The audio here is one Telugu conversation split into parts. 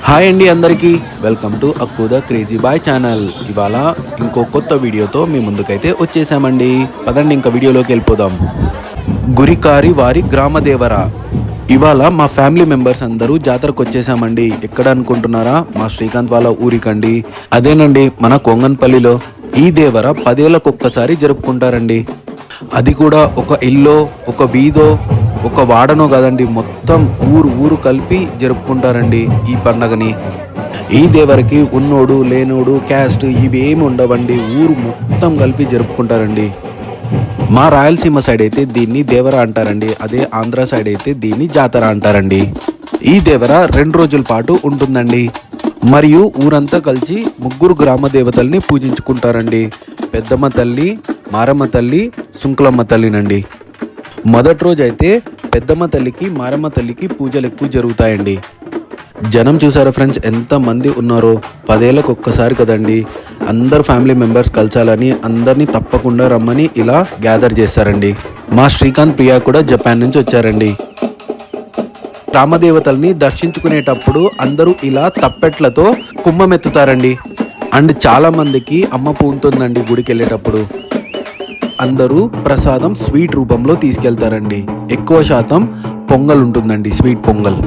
హాయ్ అండి అందరికీ welcome to Akku the crazy boy channel. ఇవాళ ఇంకో కొత్త వీడియోతో మీ ముందుకైతే వచ్చేసామండి. పదండి ఇంకా వీడియోలోకి వెళ్ళిపోదాం. గురికారి వారి గ్రామదేవర. ఇవాళ మా ఫ్యామిలీ మెంబర్స్ అందరూ జాతరకు వచ్చేసామండి. ఎక్కడ అనుకుంటున్నారా? మా శ్రీకాంత్ వాళ్ళ ఊరికండి. అదేనండి మన కొంగన్పల్లిలో. ఈ దేవర 10 ఏళ్ళకొక్కసారి జరుపుకుంటారండి. అది కూడా ఒక ఇల్లో, ఒక వీధో, ఒక వాడనో కదండి, మొత్తం ఊరు కలిపి జరుపుకుంటారండి ఈ పండగని. ఈ దేవరికి ఉన్నోడు లేనోడు క్యాస్ట్ ఇవేమి ఉండవండి, ఊరు మొత్తం కలిపి జరుపుకుంటారండి. మా రాయలసీమ సైడ్ అయితే దీన్ని దేవర అంటారండి, అదే ఆంధ్ర సైడ్ అయితే దీన్ని జాతర అంటారండి. ఈ దేవర 2 రోజుల పాటు ఉంటుందండి. మరియు ఊరంతా కలిసి 3 గ్రామ దేవతల్ని పూజించుకుంటారండి. పెద్దమ్మ తల్లి, మారమ్మ తల్లి, సుంకులమ్మ తల్లినండి. మొదటి రోజు అయితే పెద్దమ్మ తల్లికి, మారమ్మ తల్లికి పూజలు ఎక్కువ జరుగుతాయండి. జనం చూసారా ఫ్రెండ్స్, ఎంత మంది ఉన్నారో. 10 ఏళ్ళకొక్కసారి కదండి, అందరు ఫ్యామిలీ మెంబర్స్ కలిసాలని అందరినీ తప్పకుండా రమ్మని ఇలా గ్యాదర్ చేస్తారండి. మా శ్రీకాంత్ ప్రియా కూడా జపాన్ నుంచి వచ్చారండి. రామదేవతల్ని దర్శించుకునేటప్పుడు అందరూ ఇలా తప్పెట్లతో కుంభమెత్తుతారండి. అండ్ చాలా మందికి అమ్మ పూంతుందండి గుడికి వెళ్ళేటప్పుడు. అందరూ ప్రసాదం స్వీట్ రూపంలో తీసుకెళ్తారండి. ఎక్కువ శాతం పొంగల్ ఉంటుందండి, స్వీట్ పొంగల్.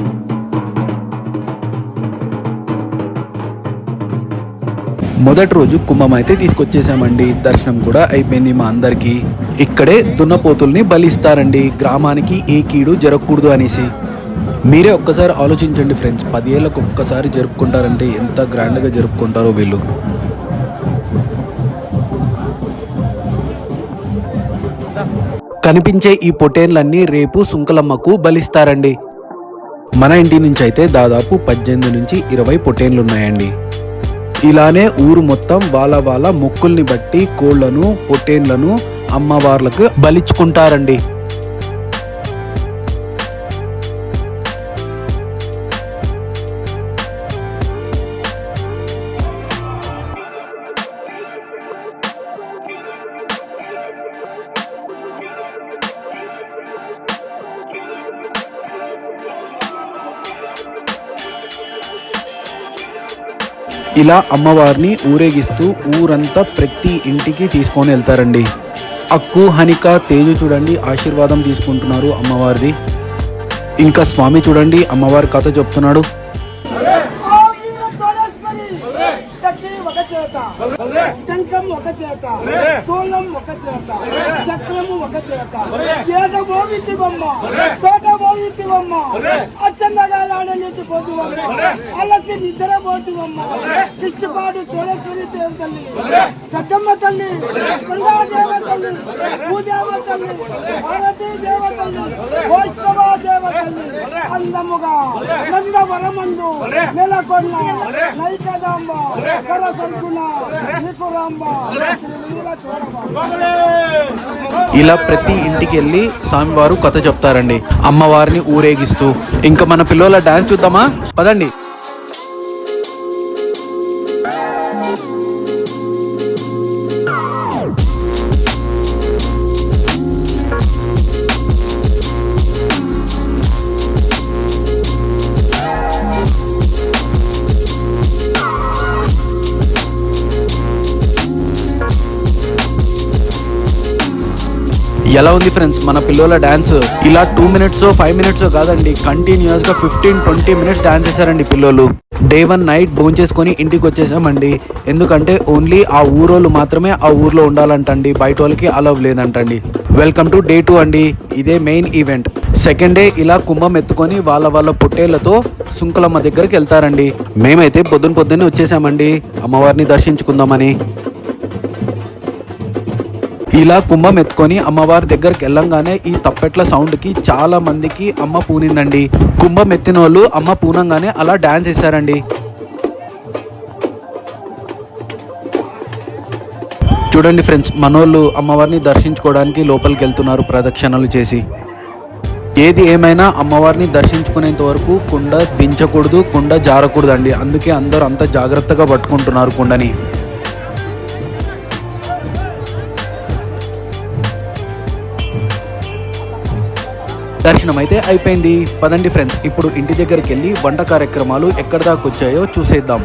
మొదటి రోజు కుంభం అయితే తీసుకొచ్చేసామండి. దర్శనం కూడా అయిపోయింది మా అందరికీ. ఇక్కడే దున్నపోతుల్ని బలిస్తారండి, గ్రామానికి ఏ కీడు జరగకూడదు అనేసి. మీరే ఒక్కసారి ఆలోచించండి ఫ్రెండ్స్, 10 ఏళ్ళకు ఒక్కసారి జరుపుకుంటారంటే ఎంత గ్రాండ్గా జరుపుకుంటారో వీళ్ళు. కనిపించే ఈ పొటేన్లన్నీ రేపు సుంకలమ్మకు బలిస్తారండి. మన ఇంటి నుంచి అయితే దాదాపు 18 నుంచి 20 పొటేన్లు ఉన్నాయండి. ఇలానే ఊరు మొత్తం వాళ్ళ మొక్కుల్ని బట్టి కోళ్లను, పొటేన్లను అమ్మవార్లకు బలిచ్చుకుంటారండి. ఇలా అమ్మవారిని ఊరేగిస్తూ ఊరంతా ప్రతి ఇంటికి తీసుకొని వెళ్తారండి. అక్కు, హనిక, తేజు చూడండి ఆశీర్వాదం తీసుకుంటున్నారు అమ్మవారిది. ఇంకా స్వామి చూడండి అమ్మవారి కథ చెప్తున్నాడు. టంకం ఒక చేత, సోలం ఒక చేత, చక్రము ఒక చేత, ఏట మోగించివమ్మ, తోట మోగించివమ్మ, అచ్చందగాలాడలేచి పోతువమ్మ, అలసి నిద్రపోతువమ్మ, కిష్టిపాడు తొలసూరి తల్లి, పెద్దమ్మ తల్లి, కొండాదేవ తల్లి, భూదేవ తల్లి, భారతీ దేవ తల్లి, వైష్ణవ దేవ తల్లి, అందముగా నందవరమందు నెలకొన్న నైకదాంబ కరసల్కున ఇలా ప్రతి ఇంటికి వెళ్ళి స్వామివారు కథ చెప్తారండి అమ్మవారిని ఊరేగిస్తూ. ఇంకా మన పిల్లల డాన్స్ చూద్దామా? పదండి. ఎలా ఉంది ఫ్రెండ్స్ మన పిల్లల డాన్స్? ఇలా 2 minutes 5 minutes కాదండి, కంటిన్యూస్ గా 15-20 minutes డాన్స్ చేశారండి పిల్లలు. డే 1 నైట్ భోంచేసుకొని ఇంటికి వచ్చేసామండి. ఎందుకంటే ఓన్లీ ఆ ఊరోళ్ళు మాత్రమే ఆ ఊర్లో ఉండాలంటండి, బయట వాళ్ళకి అలవ్ లేదంటండి. వెల్కమ్ టు డే 2 అండి. ఇదే మెయిన్ ఈవెంట్. సెకండ్ డే ఇలా కుంభం ఎత్తుకొని వాళ్ళ పొట్టేళ్లతో సుంకులమ్మ దగ్గరికి వెళ్తారండి. మేమైతే పొద్దున్నే వచ్చేసామండి అమ్మవారిని దర్శించుకుందామని. ఇలా కుంభం ఎత్తుకొని అమ్మవారి దగ్గరికి వెళ్ళంగానే ఈ తప్పెట్ల సౌండ్కి చాలా మందికి అమ్మ పూనిందండి. కుంభం ఎత్తిన వాళ్ళు అమ్మ పూనంగానే అలా డాన్స్ చేశారండి. చూడండి ఫ్రెండ్స్, మనోళ్ళు అమ్మవారిని దర్శించుకోవడానికి లోపలికి వెళ్తున్నారు ప్రదక్షిణలు చేసి. ఏది ఏమైనా అమ్మవారిని దర్శించుకునేంత వరకు కుండ దించకూడదు, కుండ జారకూడదండి. అందుకే అందరూ అంత జాగ్రత్తగా పట్టుకుంటున్నారు కుండని. దర్శనం అయితే అయిపోయింది. పదండి ఫ్రెండ్స్, ఇప్పుడు ఇంటి దగ్గరికి వెళ్ళి వంట కార్యక్రమాలు ఎక్కడ దాకా వచ్చాయో చూసేద్దాం.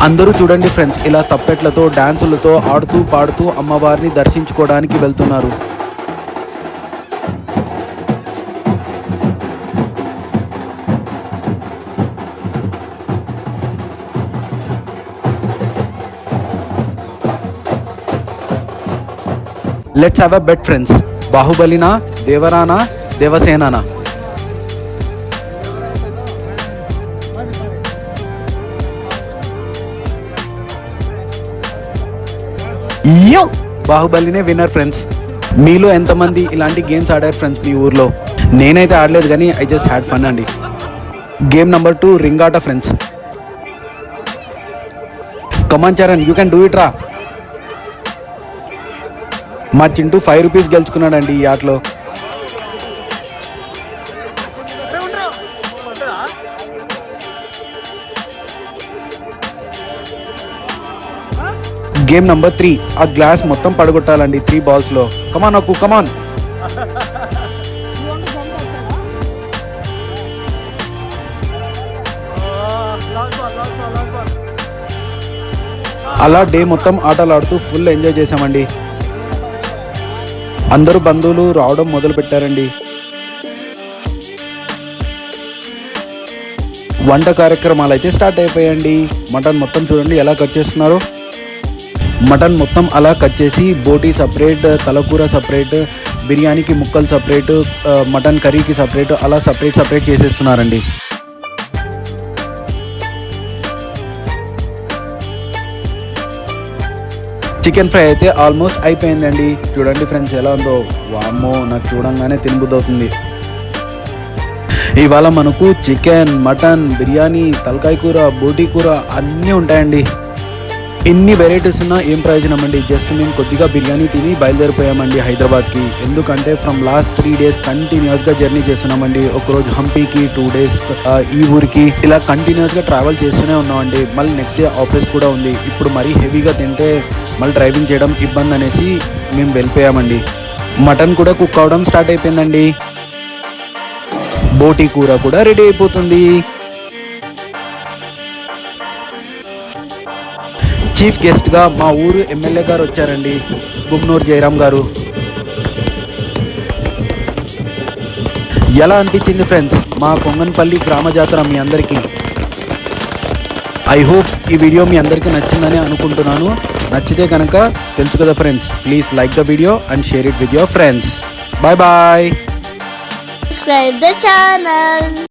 అందరూ చూడండి ఫ్రెండ్స్, ఇలా తప్పెట్లతో డాన్సులతో ఆడుతూ పాడుతూ అమ్మవారిని దర్శించుకోవడానికి వెళ్తున్నారు. Let's have a bet friends. బాహుబలినా, దేవరానా, దేవసేనానా? బాహుబలినే విన్నర్ ఫ్రెండ్స్. మీలో ఎంతమంది ఇలాంటి గేమ్స్ ఆడారు ఫ్రెండ్స్ మీ ఊర్లో? నేనైతే ఆడలేదు కానీ ఐ జస్ట్ హ్యాడ్ ఫన్ అండి. గేమ్ నెంబర్ 2 రింగ్ ఆట friends. Come on Charan, you can do it రా. మా చింటూ 5 రూపీస్ గెలుచుకున్నాడండి ఈ ఆటలో. గేమ్ నెంబర్ 3, ఆ గ్లాస్ మొత్తం పడగొట్టాలండి 3 బాల్స్లో. కమాన్ అక్కు, కమాన్. అలా డే మొత్తం ఆటలు ఆడుతూ ఫుల్ ఎంజాయ్ చేసామండి. అందరూ బంధువులు రావడం మొదలు పెట్టారండి. వంట కార్యక్రమాలు అయితే స్టార్ట్ అయిపోయాయండి. మటన్ మొత్తం చూడండి ఎలా కట్ చేస్తున్నారు. మటన్ మొత్తం అలా కట్ చేసి బోటీ సపరేట్, తలకూర సపరేట్, బిర్యానీకి ముక్కలు సపరేట్, మటన్ కర్రీకి సపరేట్, అలా సపరేట్ చేసేస్తున్నారండి. చికెన్ ఫ్రై అయితే ఆల్మోస్ట్ అయిపోయిందండి. చూడండి ఫ్రెండ్స్ ఎలా ఉందో. వామ్మో, నాకు చూడంగానే తినబుద్ధి అవుతుంది. ఇవాళ మనకు చికెన్, మటన్, బిర్యానీ, తలకాయ కూర, బోటీ కూర అన్నీ ఉంటాయండి. ఎన్ని వెరైటీస్ ఉన్నా ఏం ప్రయోజనం అండి. జస్ట్ మేము కొద్దిగా బిర్యానీ తిని బయలుదేరిపోయామండి హైదరాబాద్కి. ఎందుకంటే ఫ్రమ్ లాస్ట్ 3 days కంటిన్యూస్గా జర్నీ చేస్తున్నామండి. ఒకరోజు హంపీకి, 2 days ఈ ఊరికి, ఇలా కంటిన్యూస్గా ట్రావెల్ చేస్తూనే ఉన్నామండి. మళ్ళీ నెక్స్ట్ డే ఆఫీస్ కూడా ఉంది. ఇప్పుడు మరీ హెవీగా తింటే మళ్ళీ డ్రైవింగ్ చేయడం ఇబ్బంది అనేసి మేము వెళ్ళిపోయామండి. మటన్ కూడా కుక్ అవడం స్టార్ట్ అయిపోయిందండి. బోటీ కూర కూడా రెడీ అయిపోతుంది. చీఫ్ గెస్ట్గా మా ఊరు ఎమ్మెల్యే గారు వచ్చారండి, గుమ్నూరు జయరామ్ గారు. ఎలా అనిపించింది ఫ్రెండ్స్ మా కొంగన్పల్లి గ్రామ జాతర మీ అందరికీ? ఐ హోప్ ఈ వీడియో మీ అందరికీ నచ్చిందని అనుకుంటున్నాను. నచ్చితే కనుక తెలుసు కదా friends, please like the video and share it with your friends. Bye bye. Subscribe the channel.